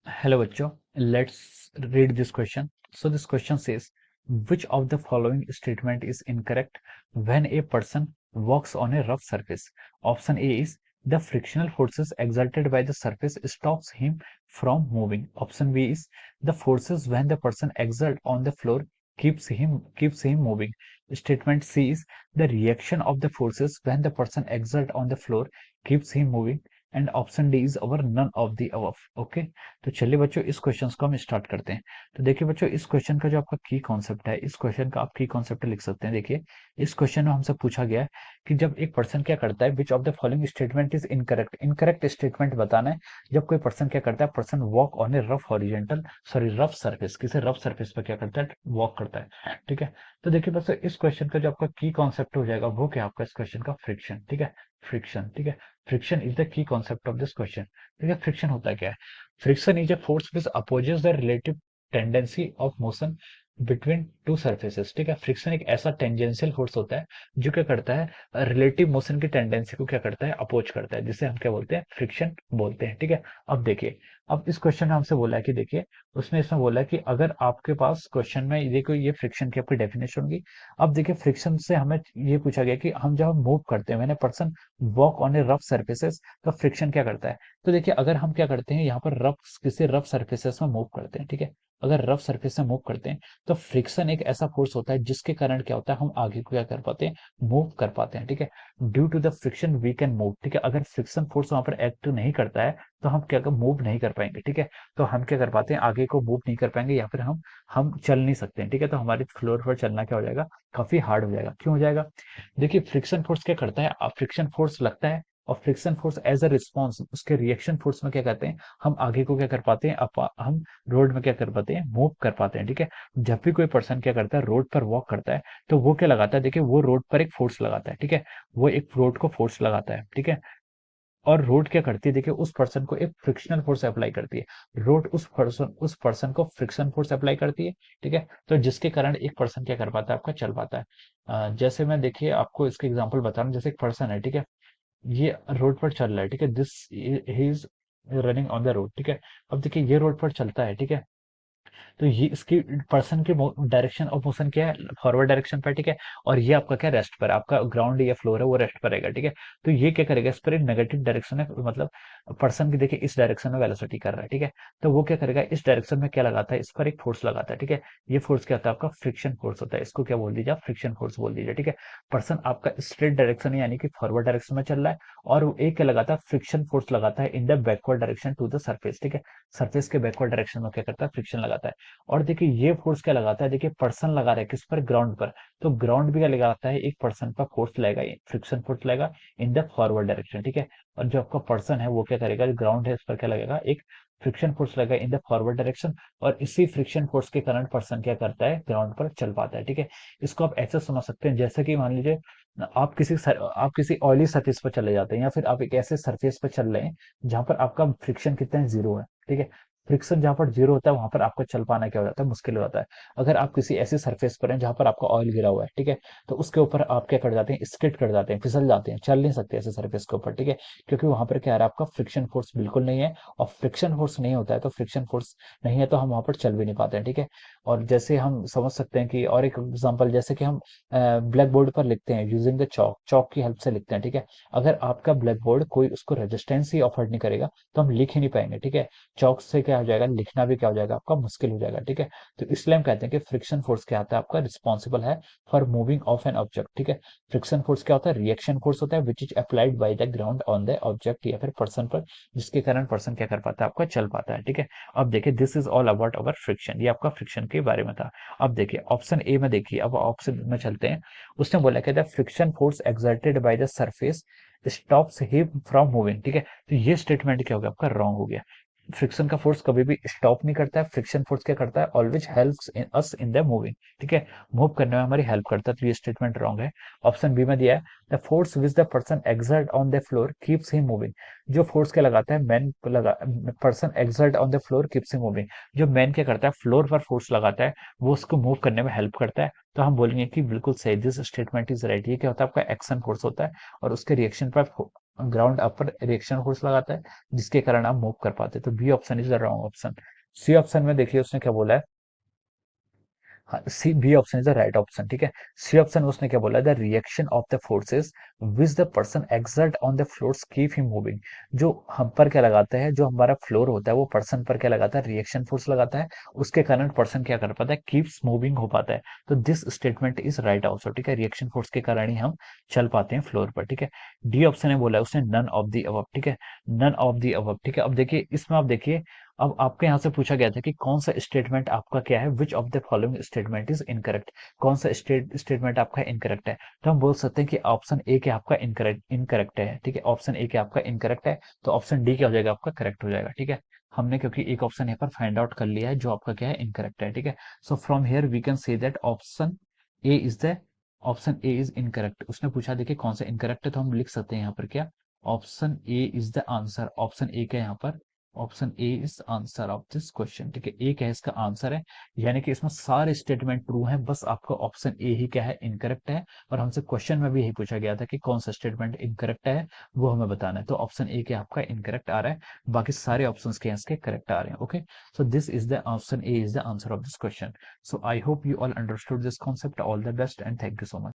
Hello बच्चों, let's read this question. So this question says, which of the following statement is incorrect when a person walks on a rough surface? Option A is the frictional forces exerted by the surface stops him from moving. Option B is the forces when the person exert on the floor keeps him moving. Statement C is the reaction of the forces when the person exert on the floor keeps him moving. And option D is our none of the above. Okay, तो चलिए बच्चों इस question को हम start करते हैं. तो देखिए बच्चों, इस क्वेश्चन का जो आपका की कॉन्सेप्ट है, इस क्वेश्चन का आप की कॉन्सेप्ट लिख सकते हैं. देखिए, इस क्वेश्चन में हमसे पूछा गया है कि जब एक पर्सन क्या करता है, which of the following statement is incorrect. Incorrect statement बताना है जब कोई पर्सन क्या करता है, person walk on A rough horizontal sorry rough surface, किसी रफ सर्फेस पर क्या करता है, वॉक करता है. ठीक है, तो देखिए बच्चों, इस क्वेश्चन का जो आपका की कॉन्सेप्ट हो जाएगा वो क्या, आपका इस क्वेश्चन का फ्रिक्शन. ठीक है, फ्रिक्शन. ठीक है, friction is the key concept of this question. ठीक है, फ्रिक्शन होता क्या है? Friction is a force which opposes the relative tendency of motion between two surfaces. ठीक है, फ्रिक्शन एक ऐसा टेंजेंशियल फोर्स होता है जो क्या करता है, रिलेटिव मोशन की टेंडेंसी को क्या करता है, अपोज करता है, जिसे हम क्या बोलते हैं, फ्रिक्शन बोलते हैं. ठीक है, अब देखिए, अब इस क्वेश्चन में हमसे बोला है कि देखिए, उसने इसमें बोला है कि अगर आपके पास क्वेश्चन में देखो ये फ्रिक्शन की आपकी डेफिनेशन होगी. अब देखिए, फ्रिक्शन से हमें ये पूछा गया कि हम जब मूव करते हैं, मैंने person walk on A rough surfaces, तो फ्रिक्शन क्या करता है. तो देखिए, अगर हम क्या करते हैं यहाँ पर रफ, किसी रफ सर्फेसेस में मूव करते हैं. ठीक है, अगर रफ सरफेस से मूव करते हैं तो फ्रिक्शन एक ऐसा फोर्स होता है जिसके कारण क्या होता है, हम आगे को क्या कर पाते हैं, मूव कर पाते हैं. ठीक है, due to the friction we can move. ठीक है, अगर फ्रिक्शन फोर्स वहां पर एक्ट नहीं करता है तो हम क्या मूव नहीं कर पाएंगे. ठीक है, तो हम क्या कर पाते हैं, आगे को मूव नहीं कर पाएंगे, या फिर हम चल नहीं सकते हैं. ठीक है, तो हमारे फ्लोर पर चलना क्या हो जाएगा, काफी हार्ड हो जाएगा. क्यों हो जाएगा? देखिए, फ्रिक्शन फोर्स क्या करता है, फ्रिक्शन फोर्स लगता है और friction force as a response, उसके रिएक्शन फोर्स में क्या कहते हैं, हम आगे को क्या कर पाते हैं, हम रोड में क्या कर पाते हैं, मूव कर पाते हैं. ठीक है, जब भी कोई पर्सन क्या करता है, रोड पर वॉक करता है, तो वो क्या लगाता है, देखिए वो रोड पर एक फोर्स लगाता है. ठीक है, वो एक रोड को फोर्स लगाता है. ठीक है, और रोड क्या करती है, देखिए उस पर्सन को एक फ्रिक्शनल फोर्स अप्लाई करती है. रोड उस पर्सन को फ्रिक्शन फोर्स अप्लाई करती है. ठीक है, तो जिसके कारण एक पर्सन क्या कर पाता है, आपका चल पाता है. जैसे मैं देखिए आपको इसके एग्जांपल बता रहा हूँ. जैसे एक पर्सन है, ठीक है, ये रोड पर चल रहा है. ठीक है, this he is running on the road. ठीक है, अब देखिए ये रोड पर चलता है. ठीक है, तो ये इसकी पर्सन की डायरेक्शन ऑफ मोशन क्या है, फॉरवर्ड डायरेक्शन पर. ठीक है, और ये आपका क्या, रेस्ट पर, आपका ग्राउंड या फ्लोर है वो रेस्ट पर रहेगा. ठीक है, तो ये क्या करेगा, इस पर एक नेगेटिव डायरेक्शन है, मतलब पर्सन की देखिए इस डायरेक्शन में वेलोसिटी कर रहा है. ठीक है, तो वो क्या करेगा, इस डायरेक्शन में क्या लगाता है, इस पर एक फोर्स लगाता है. ठीक है, ये फोर्स क्या होता है, आपका फ्रिक्शन फोर्स होता है. इसको क्या बोल दीजिए, फ्रिक्शन फोर्स बोल दीजिए. ठीक है, पर्सन आपका स्ट्रेट डायरेक्शन यानी कि फॉरवर्ड डायरेक्शन में चल रहा है, और वो एक क्या लगाता है, फ्रिक्शन फोर्स लगाता है in the backward direction to the surface. ठीक है, सर्फेस के बैकवर्ड डायरेक्शन में क्या करता है, फ्रिक्शन लगाता है. और देखिए ये फोर्स क्या लगाता है, देखिए पर्सन लगा रहा है किस पर, ग्राउंड पर, तो ग्राउंड भी क्या लगाता है, एक पर्सन पर फोर्स लगेगा, फ्रिक्शन फोर्स लगेगा इन द फॉरवर्ड डायरेक्शन. ठीक है, और जो आपका पर्सन है वो क्या करेगा, ग्राउंड है इस पर क्या लगेगा, एक फ्रिक्शन फोर्स लगेगा इन द फॉरवर्ड डायरेक्शन, और इसी फ्रिक्शन फोर्स के कारण पर्सन क्या करता है, ग्राउंड पर चल पाता है. ठीक है, इसको आप ऐसे समझ सकते हैं जैसे कि मान लीजिए आप किसी ऑयली सरफेस पर चले जाते हैं, या फिर आप एक ऐसे सरफेस पर चल रहे हैं जहां पर आपका फ्रिक्शन कितना है, जीरो है. ठीक है, फ्रिक्शन जहां पर जीरो होता है वहां पर आपका चल पाना क्या हो जाता है, मुश्किल हो जाता है. अगर आप किसी ऐसी सरफेस पर हैं जहां पर आपका ऑयल गिरा हुआ है, ठीक है, तो उसके ऊपर आप क्या कर जाते हैं, स्किड कर जाते हैं, फिसल जाते हैं, चल नहीं सकते ऐसे सरफेस के ऊपर. ठीक है, क्योंकि वहां पर क्या है, आपका फ्रिक्शन फोर्स बिल्कुल नहीं है, और फ्रिक्शन फोर्स नहीं होता है तो फ्रिक्शन फोर्स नहीं है तो हम वहां पर चल भी नहीं पाते हैं. ठीक है, और जैसे हम समझ सकते हैं कि, और एक एग्जाम्पल, जैसे कि हम ब्लैक बोर्ड पर लिखते हैं यूजिंग द चौक, चौक की हेल्प से लिखते हैं. ठीक है, अगर आपका ब्लैक बोर्ड कोई उसको रेजिस्टेंस ही ऑफर नहीं करेगा तो हम लिख ही नहीं पाएंगे. ठीक है, चौक से क्या हो जाएगा, लिखना भी क्या हो जाएगा, आपका मुश्किल हो जाएगा. ठीक है, तो इसलिए हम कहते हैं कि फ्रिक्शन फोर्स क्या आता है, आपका रिस्पॉन्सिबल है for moving of an object. ठीक है, फ्रिक्शन फोर्स क्या होता है, रिएक्शन फोर्स होता है which is applied by the ground on the object या फिर पर्सन पर, जिसके कारण पर्सन क्या कर पाता है, आपका चल पाता है. ठीक है, अब देखिए this is all about our friction, ये आपका फ्रिक्शन के बारे में था. अब देखिए ऑप्शन ए में, देखिए अब ऑप्शन में चलते हैं. उसने बोला कि the friction force exerted by the surface stops him from moving. ठीक है, तो ये स्टेटमेंट क्या हो गया, आपका रॉन्ग हो गया. फ्रिक्शन का फोर्स कभी भी स्टॉप नहीं करता है. फ्रिक्शन फोर्स क्या करता है, always helps in us in the moving. ठीक है, मूव करने में हमारी हेल्प करता है, तो ये स्टेटमेंट रॉन्ग है. ऑप्शन बी में दिया है, the force which the person exert on the floor keeps him moving. जो फोर्स क्या लगाता है, मैन को लगा, person exert on the floor keeps him moving, जो मैन क्या करता है, फ्लोर पर फोर्स लगाता है, वो उसको मूव करने में हेल्प करता है. तो हम बोलेंगे कि बिल्कुल सही, दिस स्टेटमेंट इज राइट. ये क्या होता है, आपका एक्शन फोर्स होता है, और उसके रिएक्शन पर ग्राउंड अप पर रिएक्शन फोर्स लगाता है, जिसके कारण आप मूव कर पाते हैं। तो B option is the wrong option. C option में देखिए उसने क्या बोला है। हाँ, C B option is the right option, ठीक है। सी ऑप्शन में उसने क्या बोला है, the reaction of the forces which the person exert on the floors keep him moving. जो हम पर क्या लगाता है, जो हमारा फ्लोर होता है वो पर्सन पर क्या लगाता है, रिएक्शन फोर्स लगाता है, उसके कारण पर्सन क्या कर पाता है, कीप्स मूविंग हो पाता है। तो this statement is right answer, ठीक है। रिएक्शन फोर्स के कारण ही हम चल पाते हैं फ्लोर पर, ठीक है। डी ऑप्शन ने बोला है उसने नन ऑफ द अबव, ठीक है। नन ऑफ द अबव, ठीक है। अब देखिए इसमें आप देखिए, अब आपके यहाँ से पूछा गया था कि कौन सा स्टेटमेंट आपका क्या है, which of the following statement is incorrect. कौन सा स्टेटमेंट आपका इनकरेक्ट है। तो हम बोल सकते हैं कि ऑप्शन ए के आपका इनकरेक्ट इनकरेक्ट है, ठीक है। ऑप्शन ए के आपका इनकरेक्ट है, तो ऑप्शन डी क्या हो जाएगा, आपका करेक्ट हो जाएगा, ठीक है। हमने क्योंकि एक ऑप्शन यहाँ पर फाइंड आउट कर लिया है जो आपका क्या है, इनकरेक्ट है, ठीक है। So from here we can say that A is the option A is incorrect. उसने पूछा देखिए कौन सा इनकरेक्ट है, तो हम लिख सकते हैं यहाँ पर क्या, option A is the answer. Option A का यहाँ पर option A is answer of this question, ठीक है। ए क्या है इसका आंसर है, यानी कि इसमें सारे स्टेटमेंट ट्रू हैं, बस आपका ऑप्शन ए ही क्या है, इनकरेक्ट है। और हमसे क्वेश्चन में भी यही पूछा गया था कि कौन सा स्टेटमेंट इनकरेक्ट है, वो हमें बताना है। तो ऑप्शन ए के आपका इनकरेक्ट आ रहा है, बाकी सारे ऑप्शंस के इसके करेक्ट आ रहे हैं। Okay, so this is the option A is the answer of this question. So I hope you all understood this concept. All the best and thank you so much.